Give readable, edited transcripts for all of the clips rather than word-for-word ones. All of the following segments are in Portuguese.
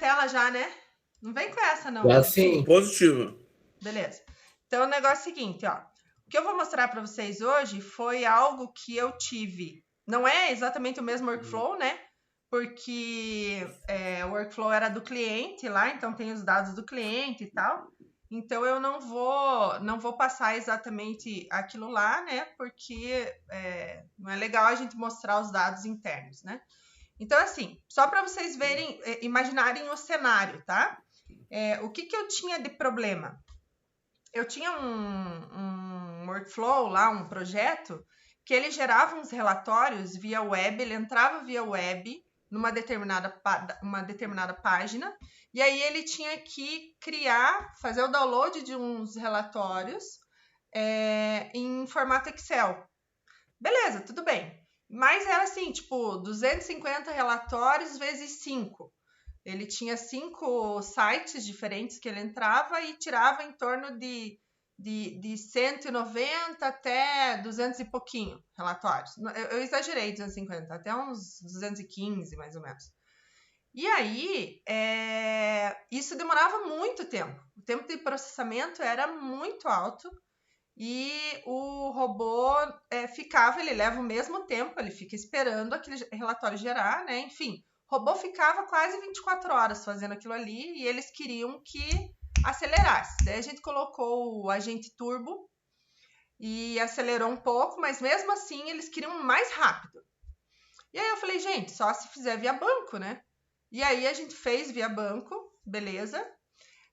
tela já, né? Não vem com essa, não. Já sim. Positivo. Beleza. Então, o negócio é o seguinte, ó. O que eu vou mostrar para vocês hoje foi algo que eu tive. Não é exatamente o mesmo workflow, né? Porque o workflow era do cliente lá, então tem os dados do cliente e tal. Então, eu não vou passar exatamente aquilo lá, né? Porque não é legal a gente mostrar os dados internos, né? Então, assim, só para vocês verem, imaginarem o cenário, tá? O que eu tinha de problema? Eu tinha um workflow lá, um projeto, que ele gerava uns relatórios via web, ele entrava via web numa determinada página, e aí ele tinha que fazer o download de uns relatórios em formato Excel. Beleza, tudo bem. Mas era assim, tipo, 250 relatórios vezes 5. Ele tinha 5 sites diferentes que ele entrava e tirava em torno de 190 até 200 e pouquinho relatórios. Eu exagerei 250, até uns 215 mais ou menos. E aí, isso demorava muito tempo. O tempo de processamento era muito alto e o robô ele leva o mesmo tempo, ele fica esperando aquele relatório gerar, né? Enfim, o robô ficava quase 24 horas fazendo aquilo ali e eles queriam que acelerasse. Daí a gente colocou o agente turbo e acelerou um pouco, mas mesmo assim eles queriam mais rápido. E aí eu falei, gente, só se fizer via banco, né? E aí a gente fez via banco, beleza?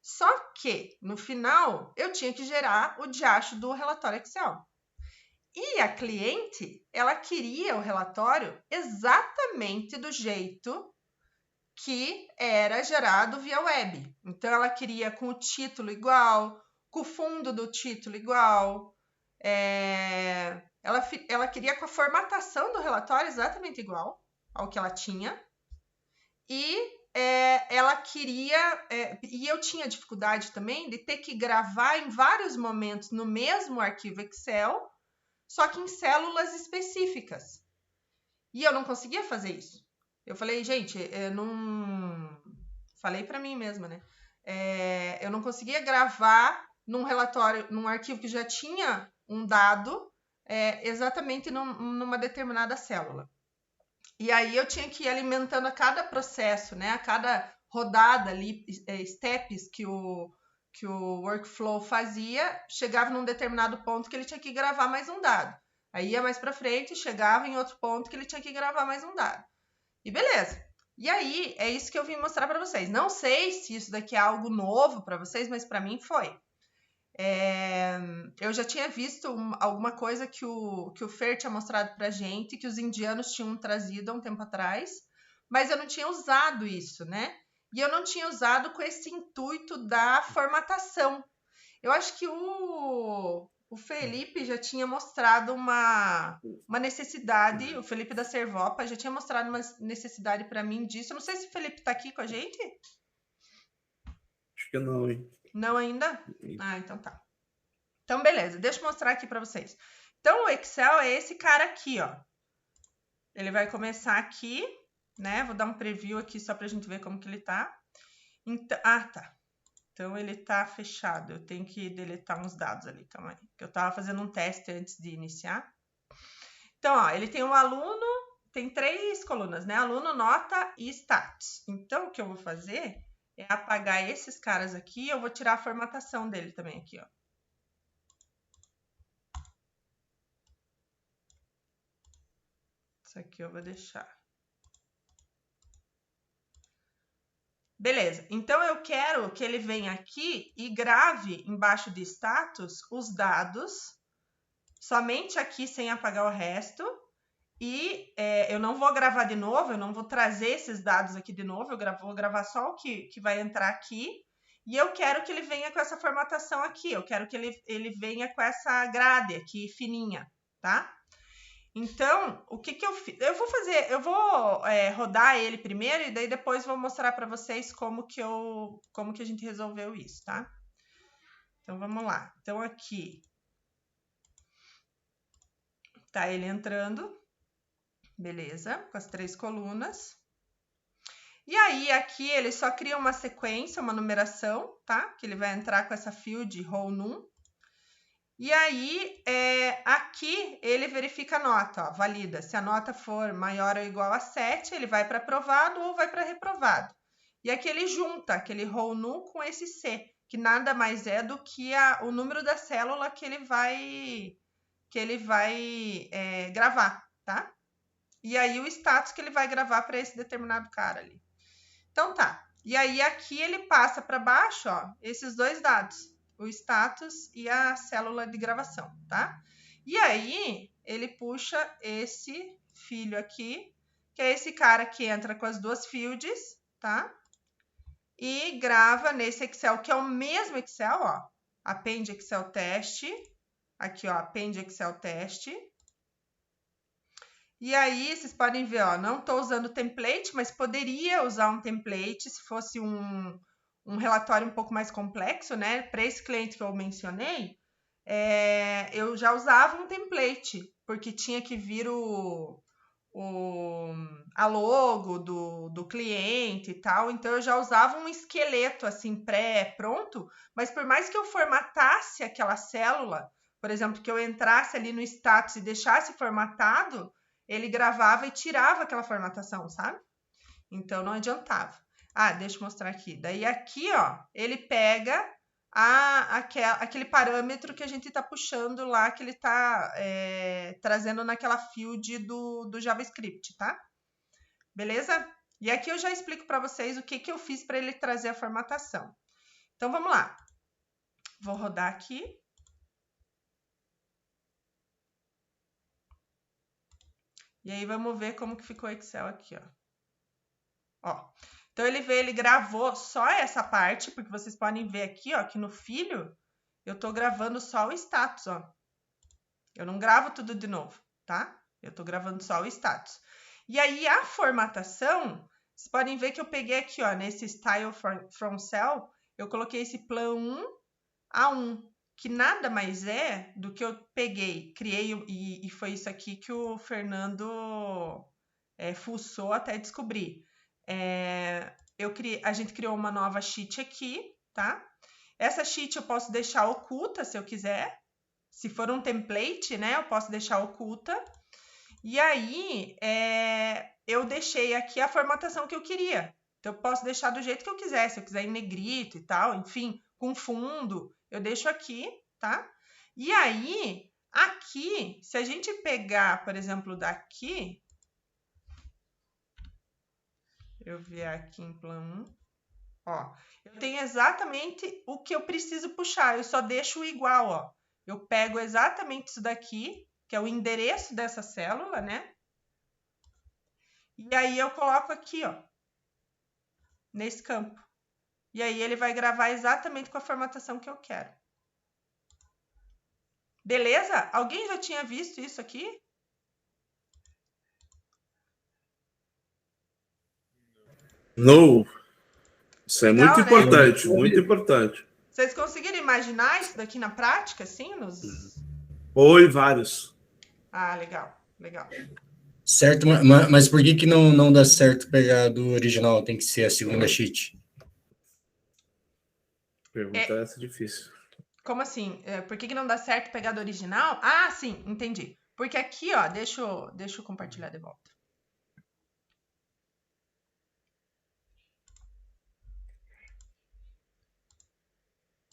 Só que, no final, eu tinha que gerar o diacho do relatório Excel. E a cliente, ela queria o relatório exatamente do jeito que era gerado via web. Então, ela queria com o título igual, com o fundo do título igual. Ela queria com a formatação do relatório exatamente igual ao que ela tinha. E ela queria, e eu tinha dificuldade também de ter que gravar em vários momentos no mesmo arquivo Excel, só que em células específicas. E eu não conseguia fazer isso. Eu falei, gente, eu não. Falei para mim mesma, né? Eu não conseguia gravar num relatório, num arquivo que já tinha um dado exatamente numa determinada célula. E aí eu tinha que ir alimentando a cada processo, né? A cada rodada ali, steps que o workflow fazia, chegava num determinado ponto que ele tinha que gravar mais um dado. Aí ia mais para frente, chegava em outro ponto que ele tinha que gravar mais um dado. E beleza. E aí é isso que eu vim mostrar para vocês. Não sei se isso daqui é algo novo para vocês, mas para mim foi. Eu já tinha visto alguma coisa que o Fer tinha mostrado pra gente, que os indianos tinham trazido há um tempo atrás, mas eu não tinha usado isso, né? E eu não tinha usado com esse intuito da formatação. Eu acho que o Felipe já tinha mostrado uma necessidade, o Felipe da Servopa já tinha mostrado uma necessidade para mim disso. Eu não sei se o Felipe tá aqui com a gente. Acho que não, hein? Não ainda? Ah, então tá. Então, beleza. Deixa eu mostrar aqui para vocês. Então, o Excel é esse cara aqui, ó. Ele vai começar aqui, né? Vou dar um preview aqui só pra gente ver como que ele tá. Então, tá. Então, ele tá fechado. Eu tenho que deletar uns dados ali, calma aí. Que eu tava fazendo um teste antes de iniciar. Então, ó, ele tem um aluno, tem 3 colunas, né? Aluno, nota e status. Então, o que eu vou fazer é apagar esses caras aqui. Eu vou tirar a formatação dele também aqui, ó. Isso aqui eu vou deixar. Beleza, então eu quero que ele venha aqui e grave embaixo de status os dados, somente aqui sem apagar o resto. E eu não vou gravar de novo, eu não vou trazer esses dados aqui de novo, eu vou gravar só o que vai entrar aqui. E eu quero que ele venha com essa formatação aqui, eu quero que ele venha com essa grade aqui fininha, tá? Então, o que eu fiz? Eu vou rodar ele primeiro e daí depois vou mostrar para vocês como que a gente resolveu isso, tá? Então, vamos lá. Então, aqui tá ele entrando, beleza, com as 3 colunas. E aí, aqui, ele só cria uma sequência, uma numeração, tá? Que ele vai entrar com essa field row num. E aí, aqui, ele verifica a nota, ó, valida. Se a nota for maior ou igual a 7, ele vai para aprovado ou vai para reprovado. E aqui ele junta aquele row num com esse C, que nada mais é do que o número da célula que ele vai gravar, tá? E aí, o status que ele vai gravar para esse determinado cara ali. Então, tá. E aí, aqui ele passa para baixo, ó, esses dois dados, o status e a célula de gravação, tá? E aí, ele puxa esse filho aqui, que é esse cara que entra com as duas fields, tá? E grava nesse Excel, que é o mesmo Excel, ó. Append Excel teste. Aqui, ó, append Excel teste. E aí, vocês podem ver, ó, não estou usando template, mas poderia usar um template se fosse um relatório um pouco mais complexo, né? Para esse cliente que eu mencionei, eu já usava um template, porque tinha que vir a logo do cliente e tal, então eu já usava um esqueleto assim pré-pronto, mas por mais que eu formatasse aquela célula, por exemplo, que eu entrasse ali no status e deixasse formatado, ele gravava e tirava aquela formatação, sabe? Então, não adiantava. Ah, deixa eu mostrar aqui. Daí, aqui, ó, ele pega aquele parâmetro que a gente está puxando lá, que ele está trazendo naquela field do JavaScript, tá? Beleza? E aqui eu já explico para vocês o que eu fiz para ele trazer a formatação. Então, vamos lá. Vou rodar aqui. E aí, vamos ver como que ficou o Excel aqui, ó. Ó. Então, ele gravou só essa parte, porque vocês podem ver aqui, ó, que no filho, eu tô gravando só o status, ó. Eu não gravo tudo de novo, tá? Eu tô gravando só o status. E aí, a formatação, vocês podem ver que eu peguei aqui, ó, nesse Style from Cell, eu coloquei esse plan 1 a 1, que nada mais é do que eu peguei, criei, e foi isso aqui que o Fernando fuçou até descobrir. A gente criou uma nova sheet aqui, tá? Essa sheet eu posso deixar oculta se eu quiser. Se for um template, né, eu posso deixar oculta. E aí, eu deixei aqui a formatação que eu queria. Então, eu posso deixar do jeito que eu quiser. Se eu quiser em negrito e tal, enfim, com fundo, eu deixo aqui, tá? E aí, aqui, se a gente pegar, por exemplo, daqui, eu vier aqui em plan 1, ó, eu tenho exatamente o que eu preciso puxar, eu só deixo igual, ó. Eu pego exatamente isso daqui, que é o endereço dessa célula, né? E aí eu coloco aqui, ó, nesse campo. E aí ele vai gravar exatamente com a formatação que eu quero. Beleza? Alguém já tinha visto isso aqui? Não. Isso é Legal, muito né? importante, muito importante. Vocês conseguiram imaginar isso daqui na prática, assim? Oi, vários. Ah, legal, legal. Certo, mas por que não dá certo pegar do original? Tem que ser a segunda sheet. Pergunta essa difícil. Como assim? Por que não dá certo pegar do original? Ah, sim, entendi. Porque aqui, ó, deixa eu compartilhar de volta.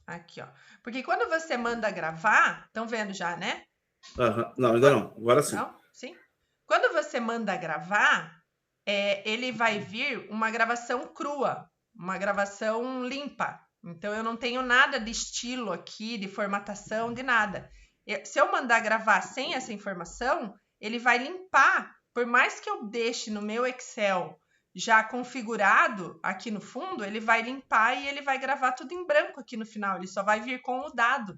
Aqui, ó. Porque quando você manda gravar, estão vendo já, né? Não, ainda não. Agora sim. Não? Sim? Quando você manda gravar, ele vai vir uma gravação crua, uma gravação limpa. Então, eu não tenho nada de estilo aqui, de formatação, de nada. Se eu mandar gravar sem essa informação, ele vai limpar. Por mais que eu deixe no meu Excel já configurado aqui no fundo, ele vai limpar e ele vai gravar tudo em branco aqui no final. Ele só vai vir com o dado.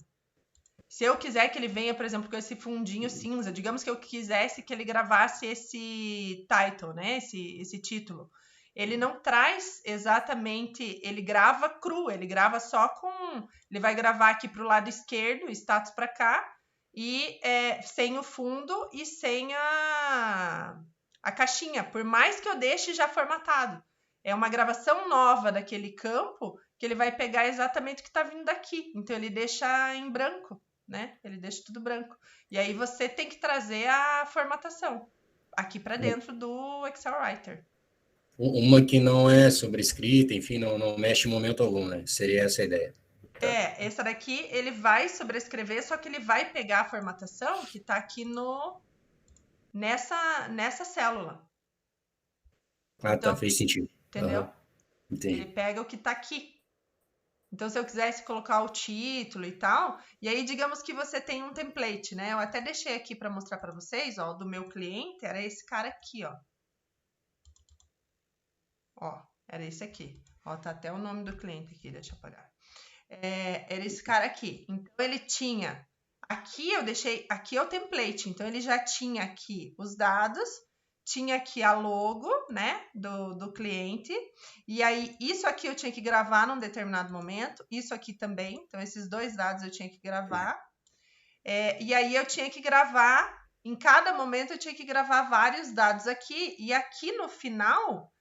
Se eu quiser que ele venha, por exemplo, com esse fundinho cinza, digamos que eu quisesse que ele gravasse esse title, né? Esse título. Ele não traz exatamente, ele grava cru, ele grava só com... Ele vai gravar aqui para o lado esquerdo, status para cá, e sem o fundo e sem a caixinha, por mais que eu deixe já formatado. é uma gravação nova daquele campo que ele vai pegar exatamente o que está vindo daqui. Então, ele deixa em branco, né? Ele deixa tudo branco. E aí, você tem que trazer a formatação aqui para dentro do Excel Writer. Uma que não é sobrescrita, enfim, não mexe em momento algum, né? Seria essa a ideia. Tá. Essa daqui ele vai sobrescrever, só que ele vai pegar a formatação que está aqui nessa célula. Então, tá, fez sentido. Entendeu? Entendi. Ele pega o que está aqui. Então, se eu quisesse colocar o título e tal, e aí digamos que você tem um template, né? Eu até deixei aqui para mostrar para vocês, ó, do meu cliente, era esse cara aqui, ó. Ó, era esse aqui. Ó, tá até o nome do cliente aqui, deixa eu apagar. Era esse cara aqui. Então, ele tinha... Aqui eu deixei... Aqui é o template. Então, ele já tinha aqui os dados, tinha aqui a logo, né, do cliente. E aí, isso aqui eu tinha que gravar num determinado momento. Isso aqui também. Então, esses 2 dados eu tinha que gravar. E aí, eu tinha que gravar... Em cada momento, eu tinha que gravar vários dados aqui. E aqui no final...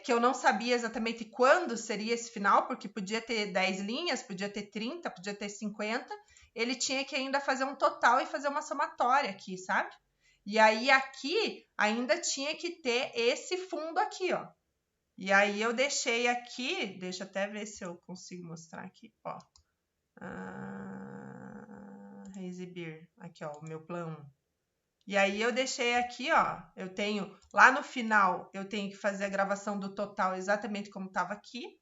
que eu não sabia exatamente quando seria esse final, porque podia ter 10 linhas, podia ter 30, podia ter 50, ele tinha que ainda fazer um total e fazer uma somatória aqui, sabe? E aí aqui ainda tinha que ter esse fundo aqui, ó. E aí eu deixei aqui, deixa eu até ver se eu consigo mostrar aqui, ó. Exibir, aqui ó, o meu plano 1. E aí eu deixei aqui, ó, eu tenho, lá no final, eu tenho que fazer a gravação do total exatamente como estava aqui,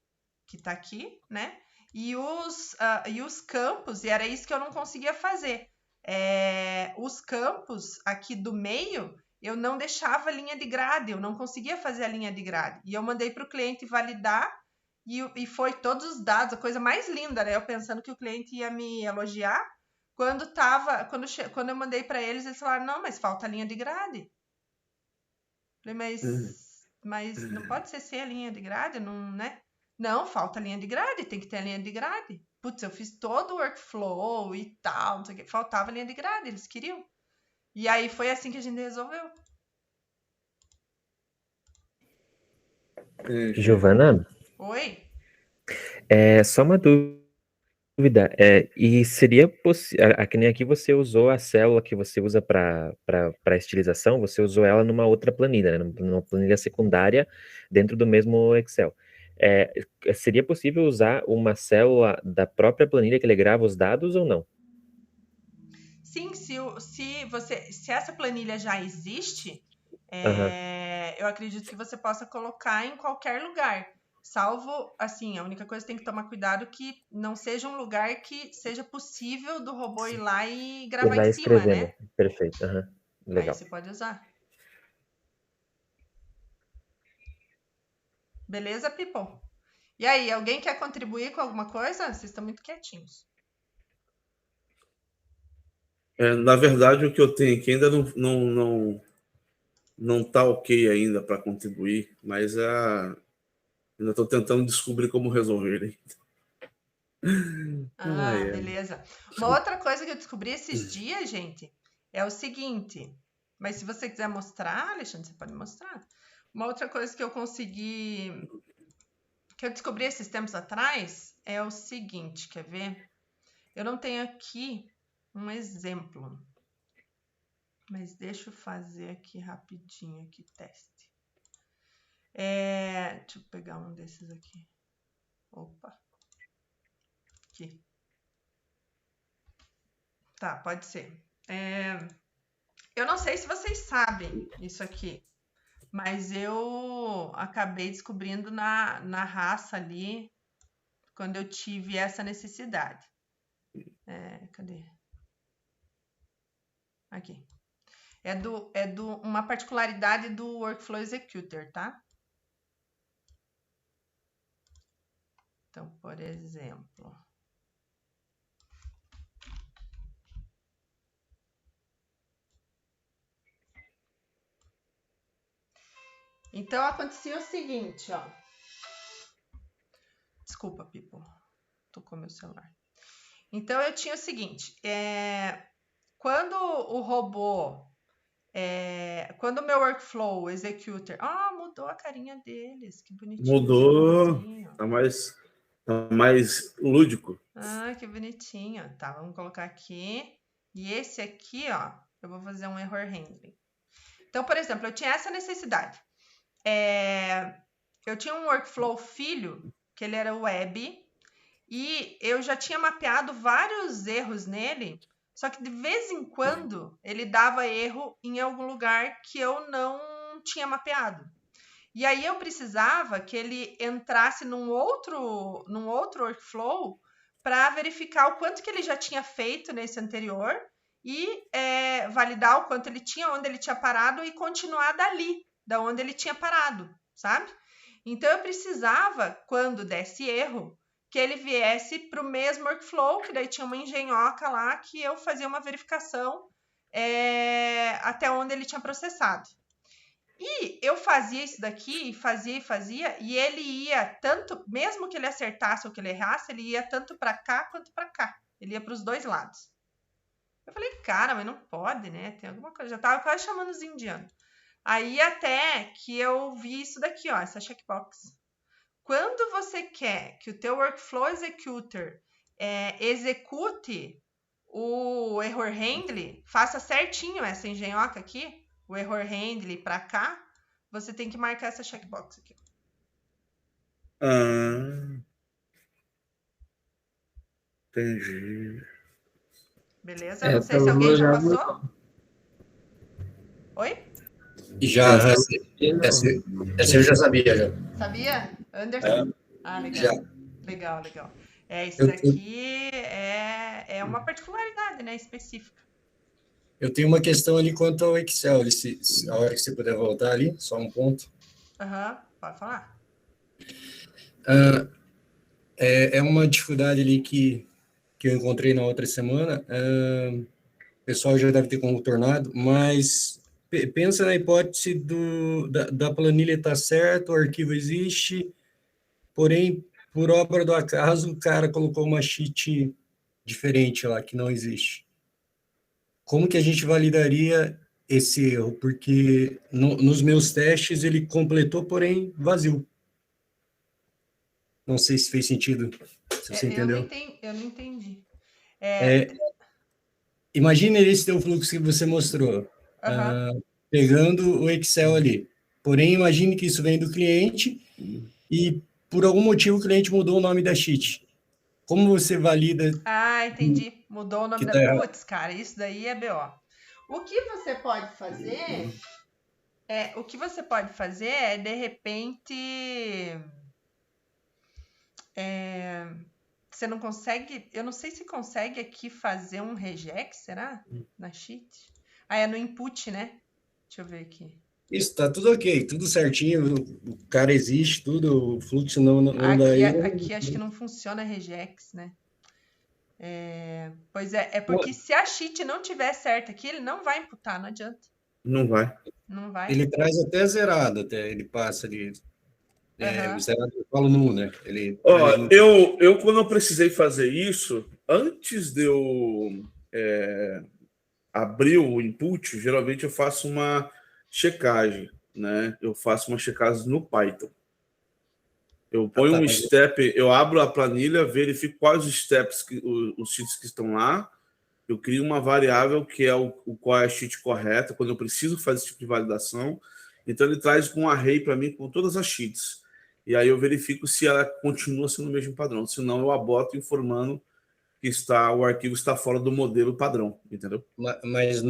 que tá aqui, né? E os campos, e era isso que eu não conseguia fazer. Os campos aqui do meio, eu não deixava linha de grade, eu não conseguia fazer a linha de grade. E eu mandei para o cliente validar, e foi todos os dados, a coisa mais linda, né? Eu pensando que o cliente ia me elogiar. Quando eu mandei para eles falaram, não, mas falta a linha de grade. Falei, mas não pode ser sem a linha de grade, não, né? Não, falta a linha de grade, tem que ter a linha de grade. Putz, eu fiz todo o workflow e tal, não sei o que, faltava a linha de grade, eles queriam. E aí foi assim que a gente resolveu. Giovana? Oi? Só uma dúvida. E seria possível, que nem aqui você usou a célula que você usa para estilização, você usou ela numa outra planilha, né? Numa planilha secundária dentro do mesmo Excel. Seria possível usar uma célula da própria planilha que ele grava os dados ou não? Sim, se essa planilha já existe, eu acredito que você possa colocar em qualquer lugar. Salvo, assim, a única coisa que tem que tomar cuidado que não seja um lugar que seja possível do robô ir lá e gravar em cima, né? Perfeito, legal. Aí você pode usar. Beleza, people? E aí, alguém quer contribuir com alguma coisa? Vocês estão muito quietinhos. Na verdade, o que eu tenho aqui ainda não está ok ainda para contribuir, mas ainda estou tentando descobrir como resolver. Beleza. Uma outra coisa que eu descobri esses dias, gente, é o seguinte. Mas se você quiser mostrar, Alexandre, você pode mostrar. Uma outra coisa que eu descobri esses tempos atrás é o seguinte, quer ver? Eu não tenho aqui um exemplo, mas deixa eu fazer aqui rapidinho, aqui, teste. Deixa eu pegar um desses aqui. Opa. Aqui. Tá, pode ser. Eu não sei se vocês sabem isso aqui, mas eu acabei descobrindo na raça ali, quando eu tive essa necessidade. Cadê? Aqui. É uma particularidade do Workflow Executor, tá? Então, por exemplo... Então, acontecia o seguinte, ó. Desculpa, people. Tocou meu celular. Então, eu tinha o seguinte. Quando o robô... quando o meu workflow executor... mudou a carinha deles. Que bonitinho. Mudou. Tá mais lúdico. Ah, que bonitinho. Tá, vamos colocar aqui. E esse aqui, ó, eu vou fazer um error handling. Então, por exemplo, eu tinha essa necessidade. Eu tinha um workflow filho, que ele era web, e eu já tinha mapeado vários erros nele, só que de vez em quando ele dava erro em algum lugar que eu não tinha mapeado. E aí eu precisava que ele entrasse num outro workflow para verificar o quanto que ele já tinha feito nesse anterior e validar o quanto ele tinha, onde ele tinha parado e continuar dali, da onde ele tinha parado, sabe? Então eu precisava, quando desse erro, que ele viesse para o mesmo workflow, que daí tinha uma engenhoca lá que eu fazia uma verificação até onde ele tinha processado. E eu fazia isso daqui, fazia, e ele ia tanto, mesmo que ele acertasse ou que ele errasse, ele ia tanto para cá quanto para cá. Ele ia para os dois lados. Eu falei, cara, mas não pode, né? Tem alguma coisa. Já tava quase chamando os indianos. Aí até que eu vi isso daqui, ó, essa checkbox. Quando você quer que o teu workflow executor execute o error handling, faça certinho essa engenhoca aqui, o error handling para cá, você tem que marcar essa checkbox aqui. Entendi. Beleza? Não sei se alguém já passou. Oi? Já, essa eu já sabia, já. Sabia? Anderson? Legal. Já. Legal. Isso daqui é uma particularidade, né, específica. Eu tenho uma questão ali quanto ao Excel, a hora que você puder voltar ali, só um ponto. Pode falar. É uma dificuldade ali que eu encontrei na outra semana, o pessoal já deve ter contornado, mas pensa na hipótese da planilha estar certa, o arquivo existe, porém, por obra do acaso, o cara colocou uma sheet diferente lá, que não existe. Como que a gente validaria esse erro? Porque nos meus testes ele completou, porém vazio. Não sei se fez sentido, se você entendeu. Eu não entendi. Imagine esse teu fluxo que você mostrou, pegando o Excel ali. Porém, imagine que isso vem do cliente e, por algum motivo, o cliente mudou o nome da sheet. Como você valida... Entendi. Mudou o nome da... Putz, cara, isso daí é BO. O que você pode fazer é, de repente... Você não consegue... Eu não sei se consegue aqui fazer um regex, será? Na sheet? É no input, né? Deixa eu ver aqui. Isso, tá tudo ok, tudo certinho, o cara existe, tudo, o fluxo não dá erro. Aqui acho que não funciona regex, né? Pois é porque se a sheet não tiver certa aqui, ele não vai imputar, não adianta. Não vai. Não vai. Ele traz até zerado, ele passa ali. Zerado eu falo nulo, né? Eu quando eu precisei fazer isso, antes de eu abrir o input, geralmente eu faço uma checagem, né? Eu faço uma checagem no Python. Eu ponho um step, eu abro a planilha, verifico quais os steps, os sheets que estão lá. Eu crio uma variável que é qual é a sheet correta, quando eu preciso fazer esse tipo de validação. Então, ele traz um array para mim com todas as sheets. E aí eu verifico se ela continua sendo o mesmo padrão. Senão, eu aboto informando que o arquivo está fora do modelo padrão, entendeu? Mas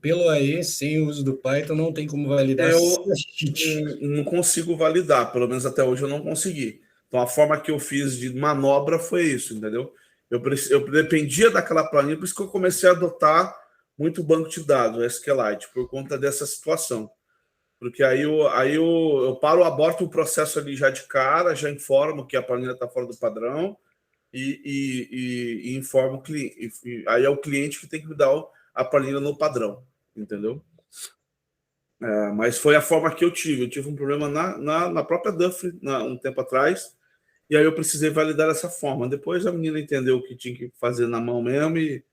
pelo AE, sem o uso do Python, não tem como validar a sheet. Não consigo validar, pelo menos até hoje eu não consegui. Então, a forma que eu fiz de manobra foi isso, entendeu? Eu dependia daquela planilha, por isso que eu comecei a adotar muito banco de dados, SQLite, por conta dessa situação. Porque aí eu paro, aborto o processo ali já de cara, já informo que a planilha está fora do padrão e informo o cliente. Aí é o cliente que tem que me dar a planilha no padrão, entendeu? Mas foi a forma que eu tive. Eu tive um problema na própria Duff um tempo atrás, e aí eu precisei validar dessa forma. Depois a menina entendeu o que tinha que fazer na mão mesmo e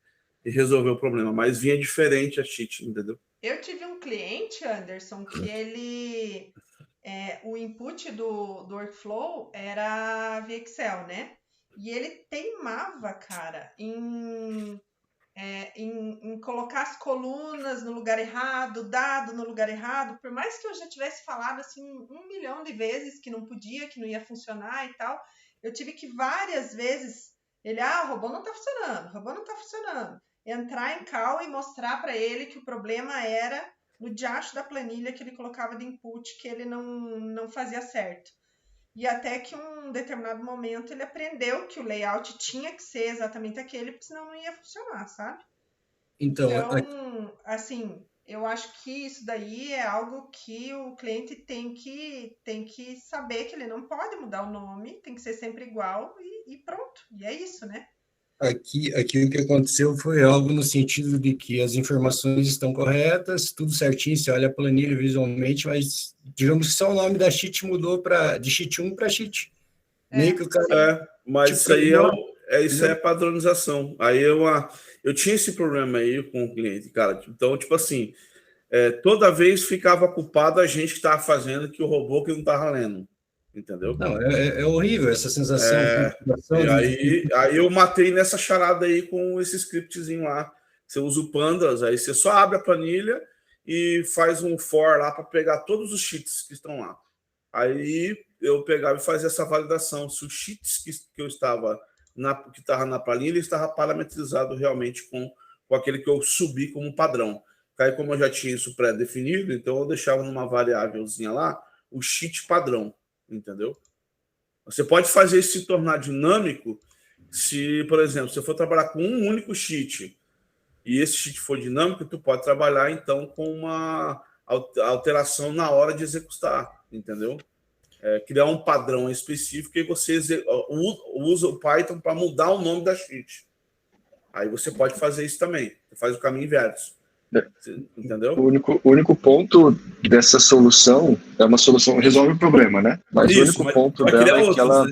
resolveu o problema. Mas vinha diferente a sheet, entendeu? Eu tive um cliente, Anderson, que ele o input do workflow era via Excel, né? E ele teimava, cara, em colocar as colunas no lugar errado, dado no lugar errado, por mais que eu já tivesse falado assim 1 milhão de vezes que não podia, que não ia funcionar e tal, eu tive que várias vezes o robô não tá funcionando, entrar em call e mostrar para ele que o problema era no diacho da planilha que ele colocava de input, que ele não fazia certo. E até que um determinado momento ele aprendeu que o layout tinha que ser exatamente aquele, porque senão não ia funcionar, sabe? Então, Então, assim, eu acho que isso daí é algo que o cliente tem que saber que ele não pode mudar o nome, tem que ser sempre igual e pronto. E é isso, né? aqui o que aconteceu foi algo no sentido de que as informações estão corretas, tudo certinho, você olha a planilha visualmente, mas digamos que só o nome da sheet mudou de sheet 1 para sheet. Meio que o cara... Mas tipo, isso aí é padronização. Aí eu tinha esse problema aí com o cliente, cara. Então, tipo assim, toda vez ficava culpado a gente que estava fazendo que o robô que não estava lendo. Entendeu? Não, é horrível essa sensação. E aí eu matei nessa charada aí com esse scriptzinho lá. Você usa o Pandas, aí você só abre a planilha e faz um for lá para pegar todos os sheets que estão lá. Aí eu pegava e fazia essa validação. Se os sheets que eu estava na planilha estava parametrizado realmente com aquele que eu subi como padrão. Aí, como eu já tinha isso pré-definido, então eu deixava numa variávelzinha lá o sheet padrão, entendeu? Você pode fazer isso se tornar dinâmico se, por exemplo, você for trabalhar com um único sheet e esse sheet for dinâmico, tu pode trabalhar então com uma alteração na hora de executar, entendeu? Criar um padrão específico e você usa o Python para mudar o nome da sheet. Aí você pode fazer isso também. Você faz o caminho inverso. Entendeu? O único ponto dessa solução é uma solução que resolve o problema, né? Mas o único ponto dela é que ela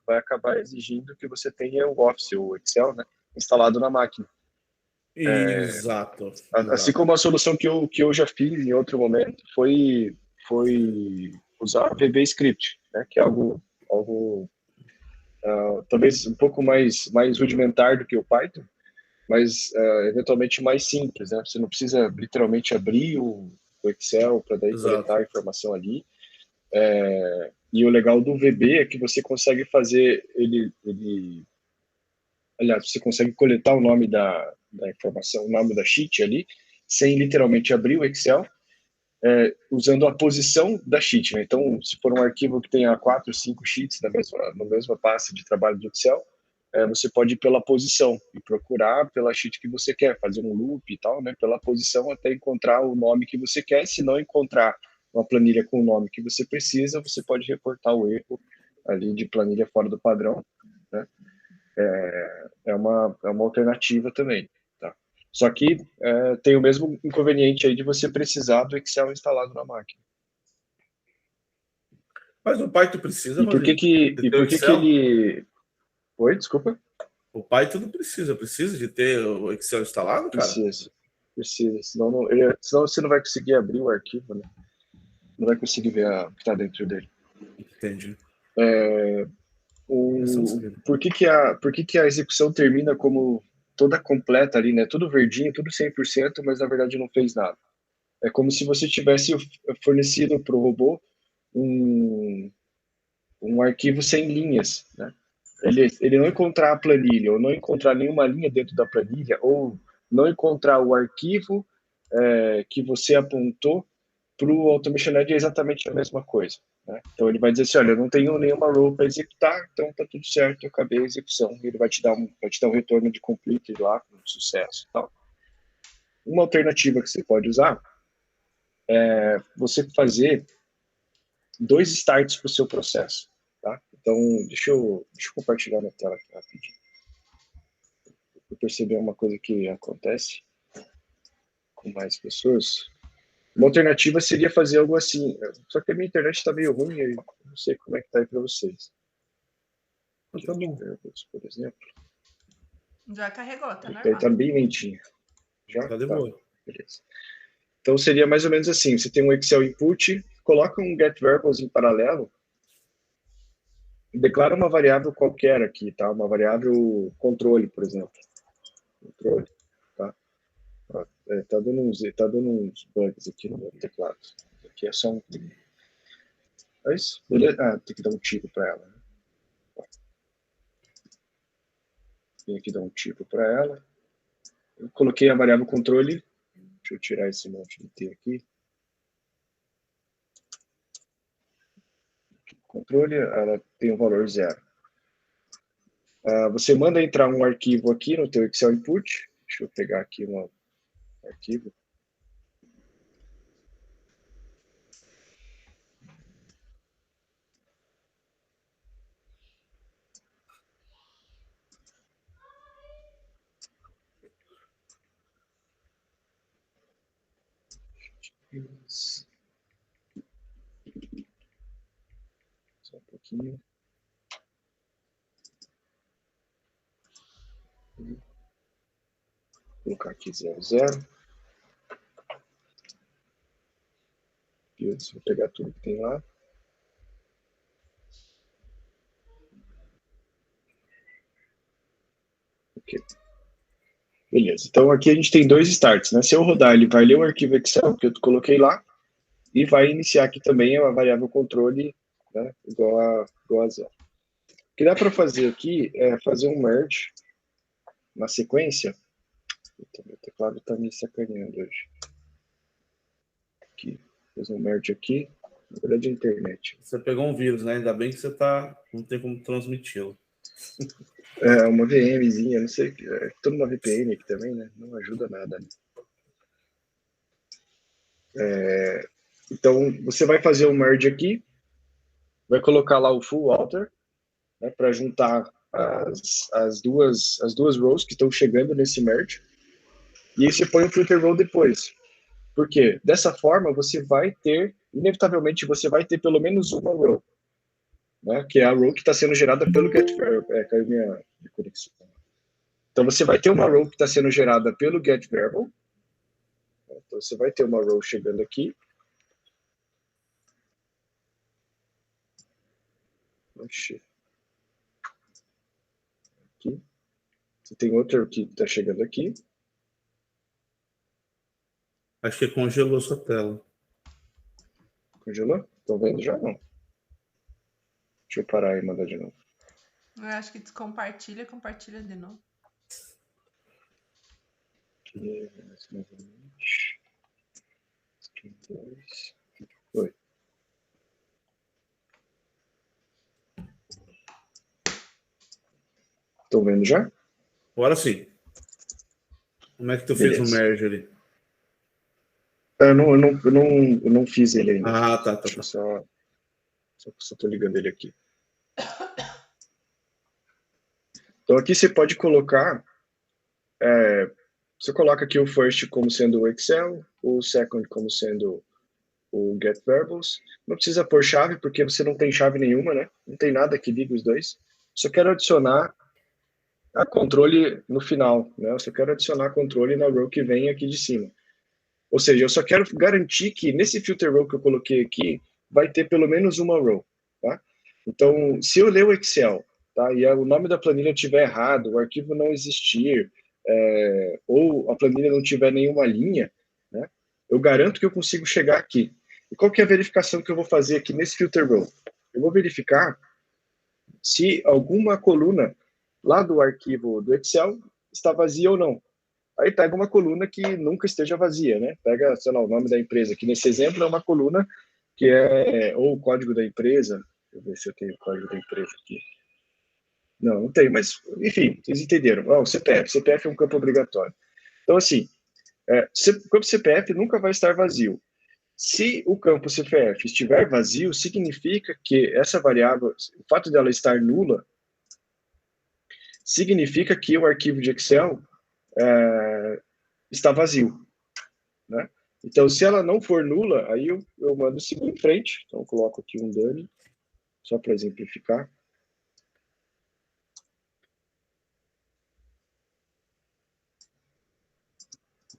vai acabar exigindo que você tenha o Office, o Excel, né, instalado na máquina. Exato. Assim como a solução que eu já fiz em outro momento foi usar VB Script, né, que é algo talvez um pouco mais rudimentar do que o Python, mas eventualmente mais simples, né? Você não precisa literalmente abrir o Excel para daí coletar a informação ali. E o legal do VB é que você consegue fazer aliás, você consegue coletar o nome da informação, o nome da sheet ali, sem literalmente abrir o Excel, usando a posição da sheet, né? Então, se for um arquivo que tenha 4, 5 sheets na mesma pasta de trabalho do Excel, você pode ir pela posição e procurar pela sheet que você quer, fazer um loop e tal, né, pela posição até encontrar o nome que você quer. Se não encontrar uma planilha com o nome que você precisa, você pode reportar o erro ali de planilha fora do padrão, né? É uma alternativa também, tá? Só que tem o mesmo inconveniente aí de você precisar do Excel instalado na máquina. Mas o Python precisa, e por que ele... Oi, desculpa. O Python não precisa de ter o Excel instalado, cara? Precisa. Senão você não vai conseguir abrir o arquivo, né? Não vai conseguir ver o que está dentro dele. Entendi. Por que a execução termina como toda completa ali, né? Tudo verdinho, tudo 100%, mas na verdade não fez nada. É como se você tivesse fornecido para o robô um arquivo sem linhas, né? Ele não encontrar a planilha, ou não encontrar nenhuma linha dentro da planilha, ou não encontrar o arquivo que você apontou para o Automation Edge é exatamente a mesma coisa, né? Então ele vai dizer assim, olha, eu não tenho nenhuma row para executar, então tá tudo certo, eu acabei a execução. E ele vai te dar um retorno de completed lá, com sucesso e tal. Uma alternativa que você pode usar é você fazer 2 starts para o seu processo, tá? Então, deixa eu compartilhar minha tela aqui rapidinho. Eu percebi uma coisa que acontece com mais pessoas. Uma alternativa seria fazer algo assim, só que a minha internet está meio ruim, eu não sei como é que está aí para vocês. Tá bom. Por exemplo. Já carregou, tá normal. Está bem lentinho. Já? Tá de boa. Beleza. Então, seria mais ou menos assim, você tem um Excel input, coloca um getVariables em paralelo, declara uma variável qualquer aqui, tá? Uma variável controle, por exemplo. Controle, tá? Ó, tá dando uns bugs aqui no meu teclado. Aqui é só um... É isso? Beleza? Ah, tem que dar um tipo para ela. Né? Tem que dar um tipo para ela. Eu coloquei a variável controle. Deixa eu tirar esse monte de T aqui. Controle, ela tem um valor 0. Você manda entrar um arquivo aqui no teu Excel Input. Deixa eu pegar aqui um arquivo. Só um pouquinho. Vou colocar aqui 00. Vou pegar tudo que tem lá. Ok. Beleza. Então aqui a gente tem 2 starts, né? Se eu rodar, ele vai ler o arquivo Excel que eu coloquei lá e vai iniciar aqui também a variável controle, né? Igual a 0. O que dá para fazer aqui é fazer um merge na sequência. Então, meu teclado está me sacaneando hoje. Aqui, fazer um merge aqui. Na verdade, é a internet. Você pegou um vírus, né? Ainda bem que você não tem como transmiti-lo. É uma VMzinha, não sei. Tô numa VPN aqui também, né? Não ajuda nada, né? Então, você vai fazer um merge aqui. Vai colocar lá o full alter, né? Para juntar as duas rows que estão chegando nesse merge. E aí você põe o filter row depois. Por quê? Dessa forma, você vai ter, inevitavelmente, você vai ter pelo menos uma row, né? Que é a row que está sendo gerada pelo getVariable. Caiu minha conexão. Então, você vai ter uma row que está sendo gerada pelo getVariable. Então, você vai ter uma row chegando aqui. Oxi. Aqui. Você tem outra que está chegando aqui. Acho que congelou sua tela. Congelou? Estão vendo já? Não. Deixa eu parar e mandar de novo. Eu acho que descompartilha, compartilha de novo. Aqui, novamente. 32. Oi. Estão vendo já? Agora sim. Como é que tu Beleza. fez o merge ali? Eu não fiz ele ainda. Ah, tá. Deixa eu só tô ligando ele aqui. Então aqui você pode colocar, você coloca aqui o first como sendo o Excel, o second como sendo o getVariables. Não precisa pôr chave, porque você não tem chave nenhuma, né? Não tem nada que ligue os dois. Só quero adicionar a controle no final, né? Eu só quero adicionar controle na row que vem aqui de cima. Ou seja, eu só quero garantir que nesse filter row que eu coloquei aqui, vai ter pelo menos uma row, tá? Então, se eu ler o Excel, tá? E o nome da planilha estiver errado, o arquivo não existir, ou a planilha não tiver nenhuma linha, né? Eu garanto que eu consigo chegar aqui. E qual que é a verificação que eu vou fazer aqui nesse filter row? Eu vou verificar se alguma coluna lá do arquivo do Excel está vazia ou não. Aí pega uma coluna que nunca esteja vazia, né? Pega, sei lá, o nome da empresa, que nesse exemplo é uma coluna que é ou o código da empresa. Deixa eu ver se eu tenho o código da empresa aqui. Não tem, mas, enfim, vocês entenderam. O CPF. CPF é um campo obrigatório. Então, assim, o campo CPF nunca vai estar vazio. Se o campo CPF estiver vazio, significa que essa variável, o fato dela estar nula, significa que o arquivo de Excel está vazio, né? Então, se ela não for nula, aí eu mando seguir em frente. Então, eu coloco aqui um dummy, só para exemplificar.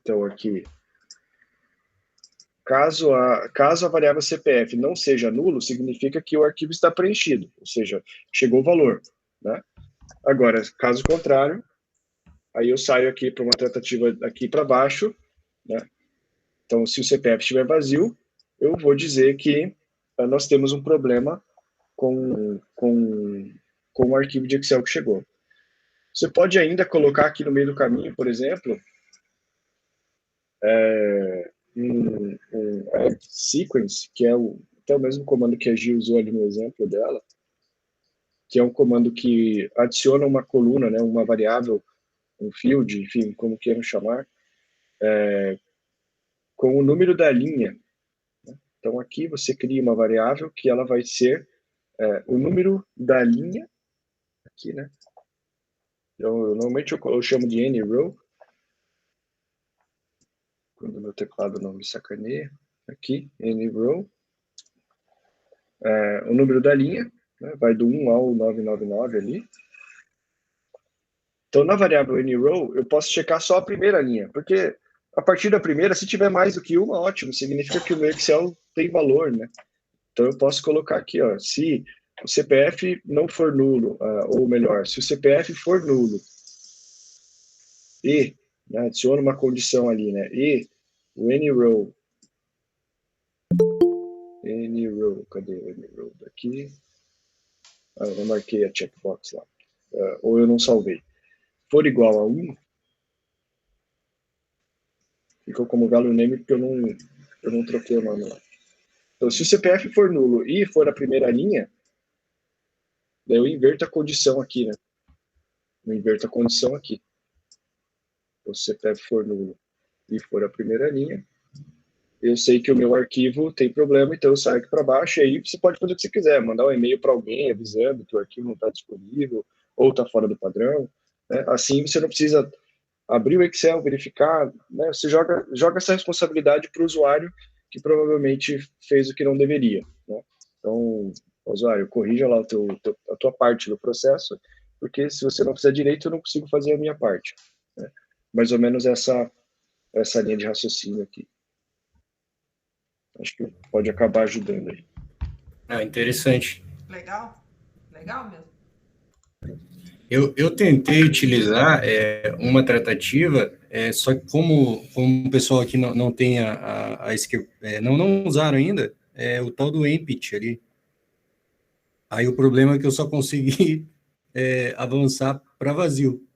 Então, aqui, caso a variável CPF não seja nulo, significa que o arquivo está preenchido, ou seja, chegou o valor, né? Agora, caso contrário, aí eu saio aqui para uma tratativa aqui para baixo, né? Então, se o CPF estiver vazio, eu vou dizer que nós temos um problema com o arquivo de Excel que chegou. Você pode ainda colocar aqui no meio do caminho, por exemplo, um add sequence, que é até o mesmo comando que a Gi usou ali no exemplo dela, que é um comando que adiciona uma coluna, né, uma variável, um field, enfim, como queiram chamar, com o número da linha. Então, aqui você cria uma variável que ela vai ser o número da linha, aqui, né? Normalmente eu chamo de anyRow, quando o meu teclado não me sacaneia. Aqui, anyRow. O número da linha, né? Vai do 1 ao 999 ali. Então, na variável anyRow, eu posso checar só a primeira linha, porque a partir da primeira, se tiver mais do que uma, ótimo, significa que o meu Excel tem valor, né? Então, eu posso colocar aqui, ó, se o CPF não for nulo, ou melhor, se o CPF for nulo e, né, adiciona uma condição ali, né, e o anyRow, cadê o anyRow daqui? Eu marquei a checkbox lá, ou eu não salvei. For igual a 1, ficou como value name porque eu não troquei o nome lá. Então, se o CPF for nulo e for a primeira linha, daí eu inverto a condição aqui, né? Eu inverto a condição aqui. Então, se o CPF for nulo e for a primeira linha, eu sei que o meu arquivo tem problema, então eu saio aqui para baixo, e aí você pode fazer o que você quiser, mandar um e-mail para alguém avisando que o arquivo não está disponível, ou está fora do padrão, né? Assim você não precisa abrir o Excel, verificar, né? Você joga essa responsabilidade para o usuário que provavelmente fez o que não deveria, né? Então, usuário, corrija lá a tua parte do processo, porque se você não fizer direito, eu não consigo fazer a minha parte, né? Mais ou menos essa linha de raciocínio aqui. Acho que pode acabar ajudando aí. Interessante. Legal? Legal mesmo. Eu tentei utilizar uma tratativa, só que como o pessoal aqui não tem não usaram ainda, o tal do Empty ali. Aí o problema é que eu só consegui avançar para vazio.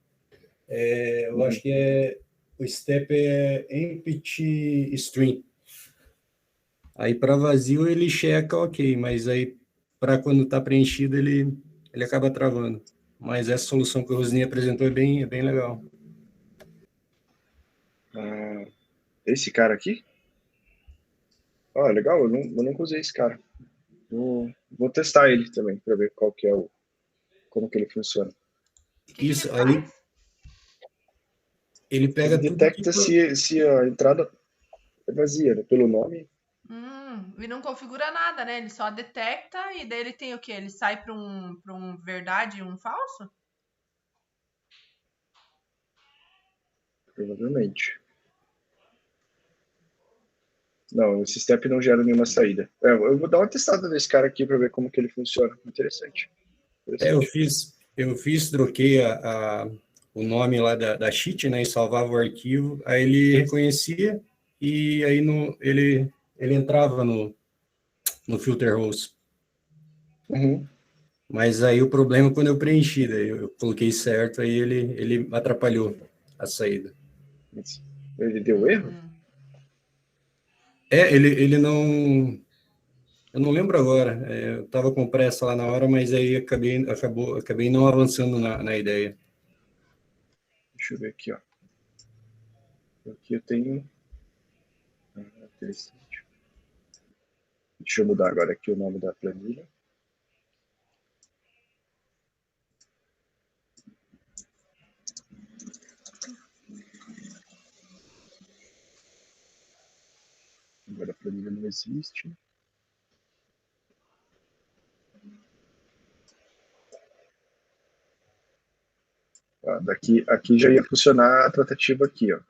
Eu acho que o step é Empty String. Aí para vazio ele checa ok, mas aí para quando está preenchido ele acaba travando. Mas essa solução que o Rosini apresentou é bem legal. Esse cara aqui? Legal, eu nunca usei esse cara. Vou testar ele também, para ver como que ele funciona. Que Isso, ele aí faz? ele pega Ele tudo detecta se a entrada é vazia, né? Pelo nome. E não configura nada, né? Ele só detecta e daí ele tem o quê? Ele sai para um verdade e um falso? Provavelmente. Não, esse step não gera nenhuma saída. Eu vou dar uma testada nesse cara aqui para ver como que ele funciona. Interessante. eu troquei o nome lá da sheet, né, e salvava o arquivo, aí ele reconhecia e aí ele entrava no filter host. Uhum. Mas aí o problema é quando eu preenchi, daí eu coloquei certo, aí ele atrapalhou a saída. Ele deu erro? Ele não... Eu não lembro agora, eu estava com pressa lá na hora, mas aí acabei não avançando na ideia. Deixa eu ver aqui, ó. Aqui eu tenho... interessante. Deixa eu mudar agora aqui o nome da planilha. Agora a planilha não existe. Aqui já ia funcionar a tratativa aqui, ó.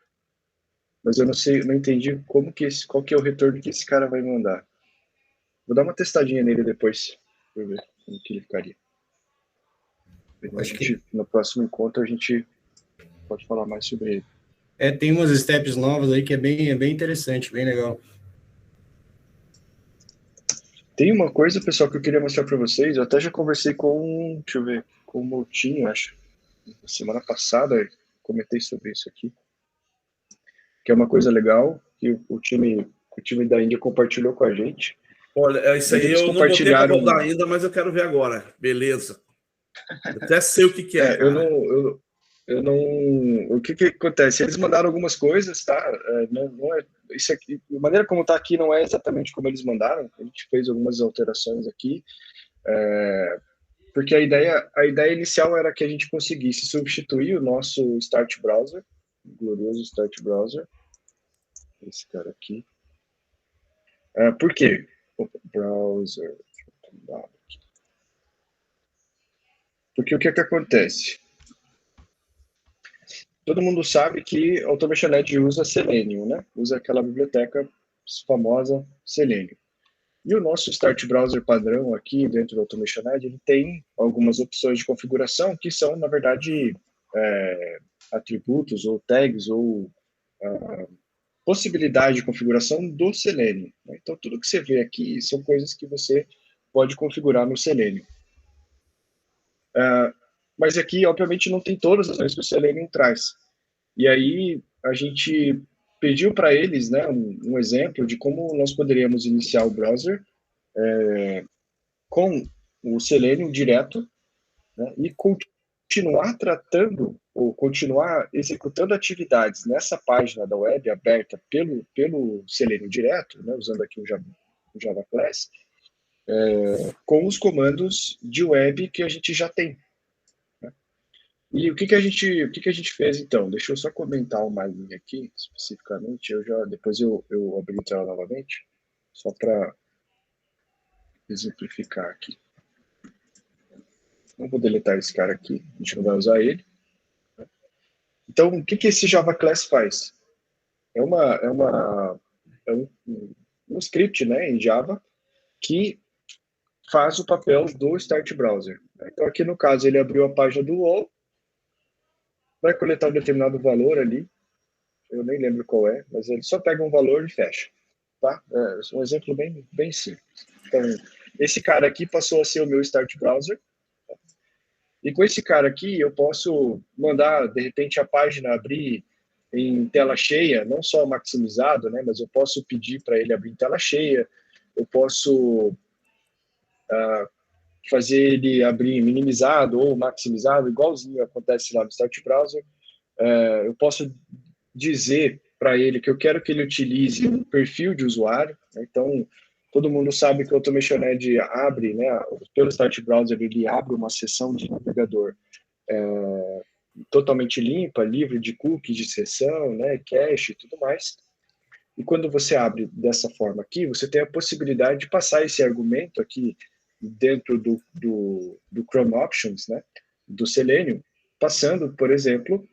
mas eu não sei, não entendi qual que é o retorno que esse cara vai mandar. Vou dar uma testadinha nele depois, pra eu ver como que ele ficaria. Acho que No próximo encontro a gente pode falar mais sobre ele. tem umas steps novas aí que é bem interessante, bem legal. Tem uma coisa, pessoal, que eu queria mostrar para vocês. Eu até já conversei deixa eu ver, com o Moutinho, acho. Semana passada comentei sobre isso aqui. Que é uma coisa legal que o time da Índia compartilhou com a gente. Olha, isso aí Eles eu não botei para compartilharam. rodar ainda, mas eu quero ver agora. Beleza. Eu até sei o que é, Eu cara. não. O que acontece? Eles mandaram algumas coisas, tá? Não é isso aqui. A maneira como está aqui não é exatamente como eles mandaram. A gente fez algumas alterações aqui, porque a ideia inicial era que a gente conseguisse substituir o nosso Start Browser, o glorioso Start Browser. Esse cara aqui. Por quê? Opa, browser. Porque o que acontece? Todo mundo sabe que Automation Edge usa Selenium, né? Usa aquela biblioteca famosa Selenium. E o nosso Start Browser padrão aqui dentro do Automation Edge, ele tem algumas opções de configuração que são, na verdade, atributos ou tags ou possibilidade de configuração do Selenium. Né? Então, tudo que você vê aqui são coisas que você pode configurar no Selenium. Mas aqui, obviamente, não tem todas as coisas que o Selenium traz. E aí, a gente pediu para eles, né, um exemplo de como nós poderíamos iniciar o browser com o Selenium direto, né, e continuar tratando ou continuar executando atividades nessa página da web aberta pelo Selenium direto, né, usando aqui o Java Class, com os comandos de web que a gente já tem. Né? E o que a gente fez então? Deixa eu só comentar uma linha aqui especificamente. Depois eu abri a tela novamente, só para exemplificar aqui. Não vou deletar esse cara aqui, a gente não vai usar ele. Então, o que esse Java Class faz? É um script, né, em Java que faz o papel do Start Browser. Então, aqui no caso, ele abriu a página do UOL, vai coletar um determinado valor ali, eu nem lembro qual é, mas ele só pega um valor e fecha. Tá? É um exemplo bem simples. Então, esse cara aqui passou a ser o meu Start Browser, e com esse cara aqui, eu posso mandar, de repente, a página abrir em tela cheia, não só maximizado, né, mas eu posso pedir para ele abrir em tela cheia, eu posso fazer ele abrir minimizado ou maximizado, igualzinho acontece lá no Start Browser. Eu posso dizer para ele que eu quero que ele utilize um perfil de usuário, né, então todo mundo sabe que o Automation Edge abre, né, pelo Start Browser, ele abre uma seção de navegador totalmente limpa, livre de cookies de sessão, né, cache e tudo mais. E quando você abre dessa forma aqui, você tem a possibilidade de passar esse argumento aqui dentro do Chrome Options, né, do Selenium, passando, por exemplo,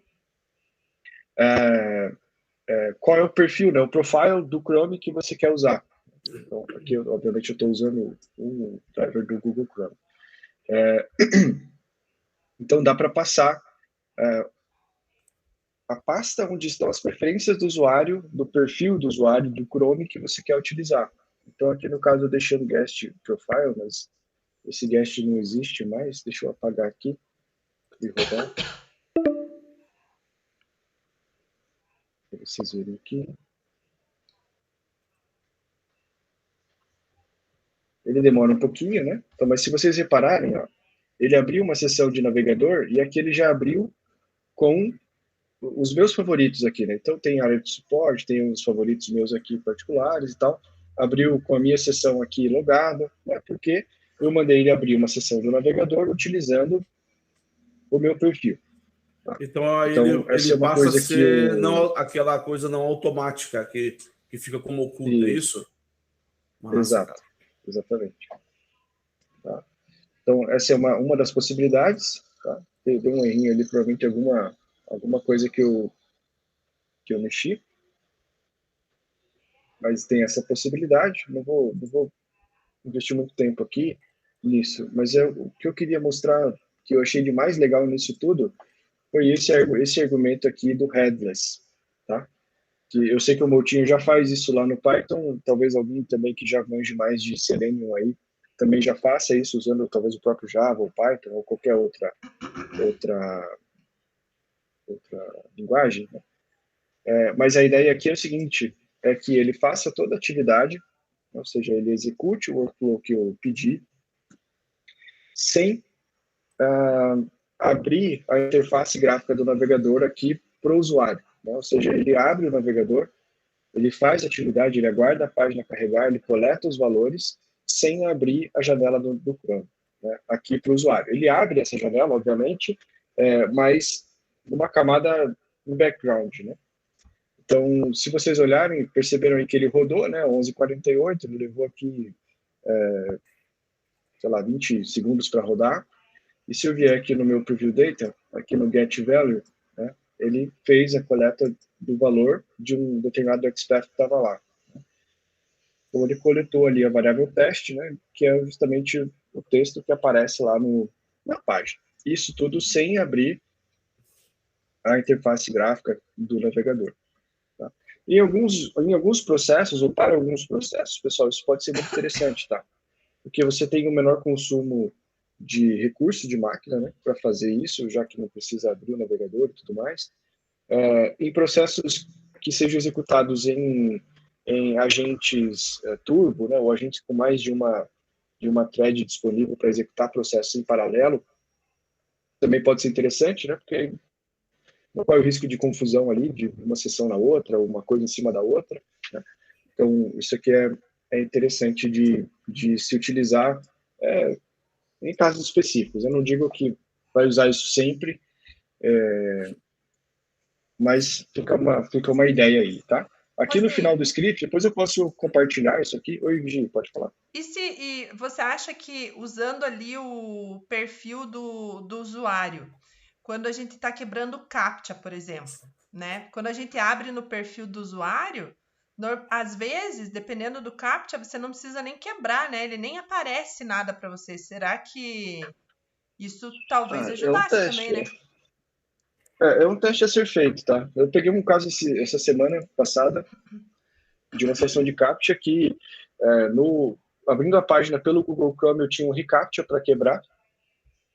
qual é o perfil, né, o profile do Chrome que você quer usar. Então, aqui, obviamente, eu estou usando o driver do Google Chrome. Então, dá para passar a pasta onde estão as preferências do usuário, do perfil do usuário, do Chrome que você quer utilizar. Então, aqui no caso, eu deixei o guest profile, mas esse guest não existe mais. Deixa eu apagar aqui e rodar. Para vocês verem aqui. Ele demora um pouquinho, né? Então, mas se vocês repararem, ó, ele abriu uma seção de navegador e aqui ele já abriu com os meus favoritos aqui, né? Então tem área de suporte, tem uns favoritos meus aqui particulares e tal. Abriu com a minha sessão aqui logada, né? Porque eu mandei ele abrir uma sessão do navegador utilizando o meu perfil. Tá? Então, aí Então essa ele é uma passa a coisa ser não, aquela coisa não automática que fica como oculta, é isso? Massa, Exato, cara. exatamente. Tá? Então essa é uma das possibilidades. Tá? Deu um errinho ali, provavelmente alguma coisa que eu mexi. mas tem essa possibilidade. Não vou investir muito tempo aqui nisso, mas o que eu queria mostrar, que eu achei de mais legal nisso tudo, foi esse argumento aqui do headless, tá? Que eu sei que o Moutinho já faz isso lá no Python, talvez alguém também que já manje mais de Selenium aí, também já faça isso usando talvez o próprio Java ou Python ou qualquer outra linguagem, né? Mas a ideia aqui é o seguinte, é que ele faça toda a atividade, ou seja, ele execute o workflow que eu pedi, sem abrir a interface gráfica do navegador aqui para o usuário, né? Ou seja, ele abre o navegador, ele faz a atividade, ele aguarda a página carregar, ele coleta os valores, sem abrir a janela do Chrome, né? Aqui para o usuário. Ele abre essa janela, obviamente, mas numa camada no background, né? Então, se vocês olharem, perceberam aí que ele rodou, né, 11:48, ele levou aqui, sei lá, 20 segundos para rodar. E se eu vier aqui no meu preview data, aqui no get value, né, ele fez a coleta do valor de um determinado XPath que estava lá. Então, ele coletou ali a variável teste, né, que é justamente o texto que aparece lá na página. Isso tudo sem abrir a interface gráfica do navegador. Tá? Em alguns processos, ou para alguns processos, pessoal, isso pode ser muito interessante, tá? Porque você tem um menor consumo de recurso de máquina, né, para fazer isso, já que não precisa abrir o navegador e tudo mais. Em processos que sejam executados em agentes turbo, né, ou agentes com mais de uma thread disponível para executar processos em paralelo, também pode ser interessante, né, porque não corre o risco de confusão ali, de uma sessão na outra, uma coisa em cima da outra, né? Então, isso aqui é interessante de se utilizar em casos específicos. Eu não digo que vai usar isso sempre, mas fica uma ideia aí, tá? Aqui no final do script, depois eu posso compartilhar isso aqui. Oi, Virginia, pode falar. E você acha que usando ali o perfil do usuário, quando a gente está quebrando o CAPTCHA, por exemplo, né? Quando a gente abre no perfil do usuário, às vezes, dependendo do CAPTCHA, você não precisa nem quebrar, né? Ele nem aparece nada para você. Será que isso talvez ajudasse também, né? É um teste a ser feito, tá? Eu peguei um caso essa semana passada de uma sessão de CAPTCHA que, abrindo a página pelo Google Chrome, eu tinha um reCAPTCHA para quebrar,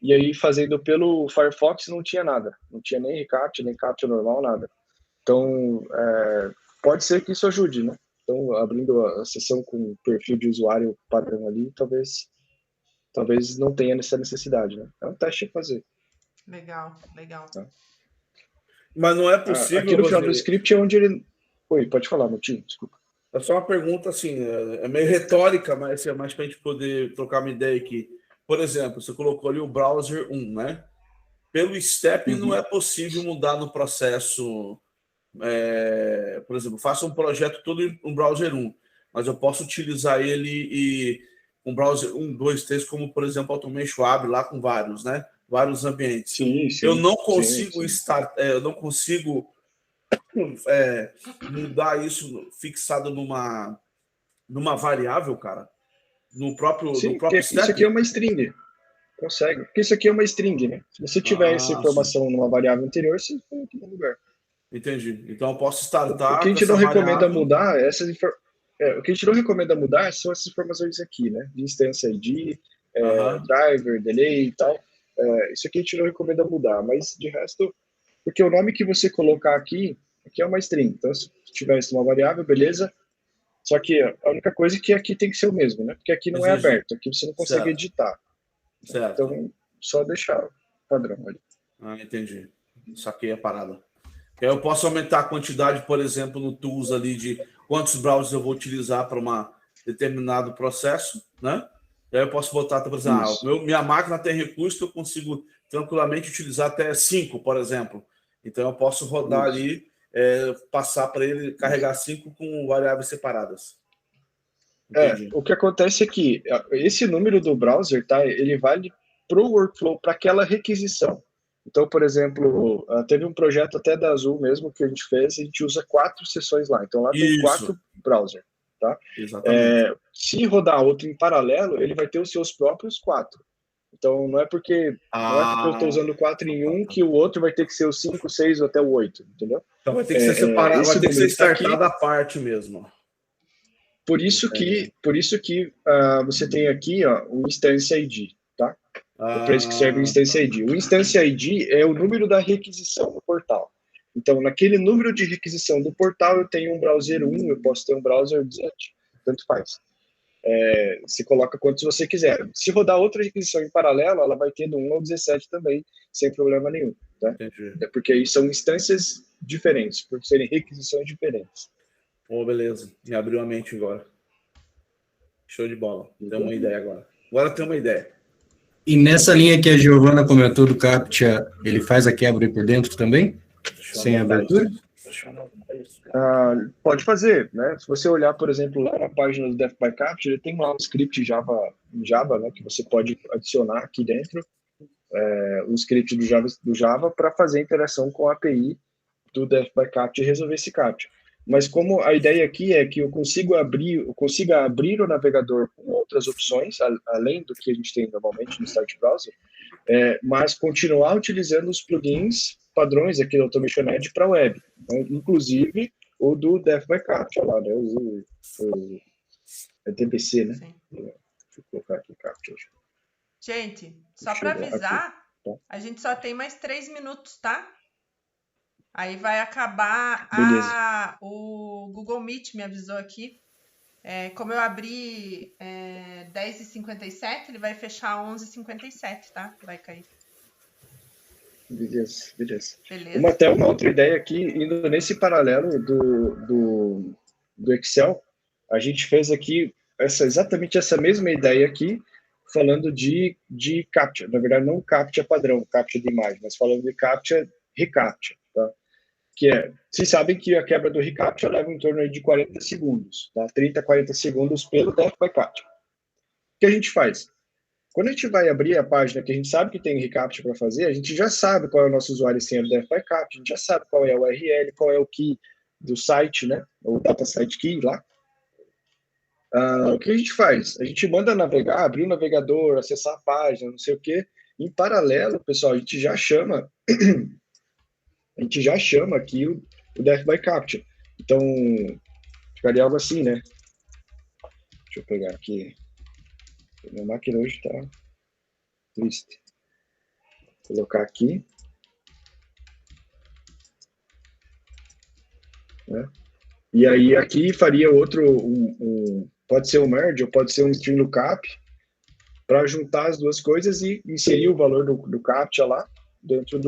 e aí fazendo pelo Firefox não tinha nada. Não tinha nem reCAPTCHA, nem CAPTCHA normal, nada. Então, pode ser que isso ajude, né? Então, abrindo a sessão com perfil de usuário padrão ali, talvez não tenha essa necessidade, né? É um teste a fazer. Legal. Tá? Mas não é possível. Aqui no final do script é onde ele. Oi, pode falar, Moutinho, desculpa. É só uma pergunta assim, é meio retórica, mas é mais para a gente poder trocar uma ideia aqui. Por exemplo, você colocou ali o browser 1, né? Pelo step não é possível mudar no processo. Por exemplo, faça um projeto todo em um browser 1, mas eu posso utilizar ele e um browser 1, 2, 3, como por exemplo Automation abre lá com vários, né? Vários ambientes. Sim, eu não consigo eu não consigo mudar isso fixado numa variável, cara. No próprio step. Isso aqui é uma string. Consegue. Porque isso aqui é uma string, né? Se você tiver essa informação numa variável anterior, você põe aqui no lugar. Entendi. Então eu posso startar. O que a gente não recomenda mudar o que a gente não recomenda mudar são essas informações aqui, né? De instância ID, driver, delay e tal. Isso aqui a gente não recomenda mudar, mas de resto, porque o nome que você colocar aqui é uma string. Então, se tivesse uma variável, beleza. Só que a única coisa é que aqui tem que ser o mesmo, né? Porque aqui não é aberto, aqui você não consegue editar. Certo. Então, só deixar o padrão ali. Entendi. Saquei a parada. Eu posso aumentar a quantidade, por exemplo, no tools ali de quantos browsers eu vou utilizar para um determinado processo, né? E aí eu posso botar, por exemplo, minha máquina tem recurso que eu consigo tranquilamente utilizar até 5, por exemplo. Então eu posso rodar ali, passar para ele carregar 5 com variáveis separadas. O que acontece é que esse número do browser, tá? Ele vale para o workflow, para aquela requisição. Então, por exemplo, teve um projeto até da Azul mesmo que a gente fez, a gente usa 4 sessões lá. Então lá tem 4 browsers. tá? Exatamente. Se rodar outro em paralelo, ele vai ter os seus próprios 4. Então, não é porque eu estou usando 4 em um que o outro vai ter que ser o 5, 6 ou até o 8, entendeu? Então vai ter que ser separado, vai ter que ser startado à parte mesmo. Por isso que você tem aqui, ó, o Instance ID, tá? É para isso que serve o Instance ID. O Instance ID é o número da requisição do portal. Então, naquele número de requisição do portal, eu tenho um browser 1, eu posso ter um browser 17, tanto faz. Você coloca quantos você quiser. Se rodar outra requisição em paralelo, ela vai ter do 1 ao 17 também, sem problema nenhum. Tá? É porque aí são instâncias diferentes, por serem requisições diferentes. Beleza. Me abriu a mente agora. Show de bola. Tem uma ideia agora. Agora tem uma ideia. E nessa linha que a Giovana comentou do CAPTCHA, ele faz a quebra aí por dentro também? Sem abertura? Pode fazer, né? Se você olhar, por exemplo, lá na página do Death by CAPTCHA, ele tem lá um script em Java, né, que você pode adicionar aqui dentro, um script do Java para fazer interação com a API do Death by CAPTCHA e resolver esse CAPTCHA. Mas como a ideia aqui é que eu consiga abrir o navegador com outras opções, além do que a gente tem normalmente no Start Browser, mas continuar utilizando os plugins padrões aqui do Automation Edge para a web, então, inclusive o do Death by CAPTCHA lá, né? O DBC, né? Sim. Deixa eu colocar aqui CAPTCHA. Gente, só para avisar, a gente só tem mais 3 minutos, tá? Aí vai acabar o Google Meet me avisou aqui. Como eu abri 10h57, ele vai fechar 11h57, tá? Vai cair. Beleza. Uma outra ideia aqui, indo nesse paralelo do Excel, a gente fez aqui exatamente essa mesma ideia aqui, falando de CAPTCHA. Na verdade, não CAPTCHA padrão, CAPTCHA de imagem, mas falando de CAPTCHA reCAPTCHA, tá? Vocês sabem que a quebra do reCAPTCHA leva em torno de 40 segundos, tá? 30 a 40 segundos pelo Death by CAPTCHA. O que a gente faz? Quando a gente vai abrir a página que a gente sabe que tem reCAPTCHA para fazer, a gente já sabe qual é o nosso usuário e senha do Death by CAPTCHA, a gente já sabe qual é o URL, qual é o key do site, né? O data site key lá. O que a gente faz? A gente manda navegar, abrir o navegador, acessar a página, não sei o quê. Em paralelo, pessoal, a gente já chama aqui o Death by CAPTCHA. Então, ficaria algo assim, né? Deixa eu pegar aqui. Minha máquina hoje está triste. Vou colocar aqui. Né? E aí aqui faria outro, pode ser um merge ou pode ser um string lookup, para juntar as duas coisas e inserir o valor do CAPTCHA lá dentro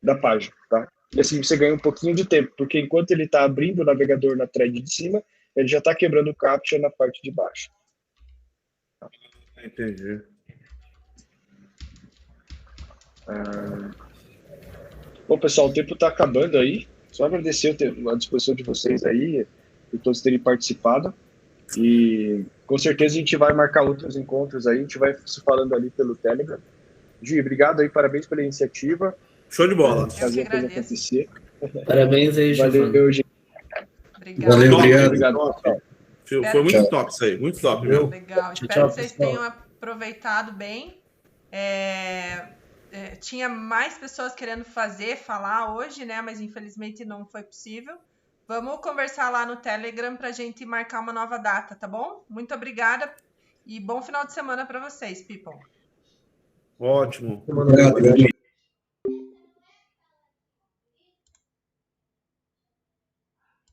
da página, tá? E assim você ganha um pouquinho de tempo, porque enquanto ele está abrindo o navegador na thread de cima, ele já está quebrando o CAPTCHA na parte de baixo. Entendi. Bom, pessoal, o tempo está acabando aí. Só agradecer a disposição de vocês aí, por todos terem participado. E com certeza a gente vai marcar outros encontros aí, a gente vai se falando ali pelo Telegram. Gi, obrigado aí, parabéns pela iniciativa. Show de bola. Fazer a coisa acontecer. Parabéns aí, Valeu, Gi. Obrigado. Valeu, obrigado. Obrigado. Foi muito top isso aí, muito top, meu. Legal. Tchau, Espero que vocês pessoal. tenham aproveitado bem. Tinha mais pessoas querendo falar hoje, né? Mas infelizmente não foi possível. Vamos conversar lá no Telegram pra gente marcar uma nova data, tá bom? Muito obrigada e bom final de semana para vocês, people. Ótimo. Obrigado.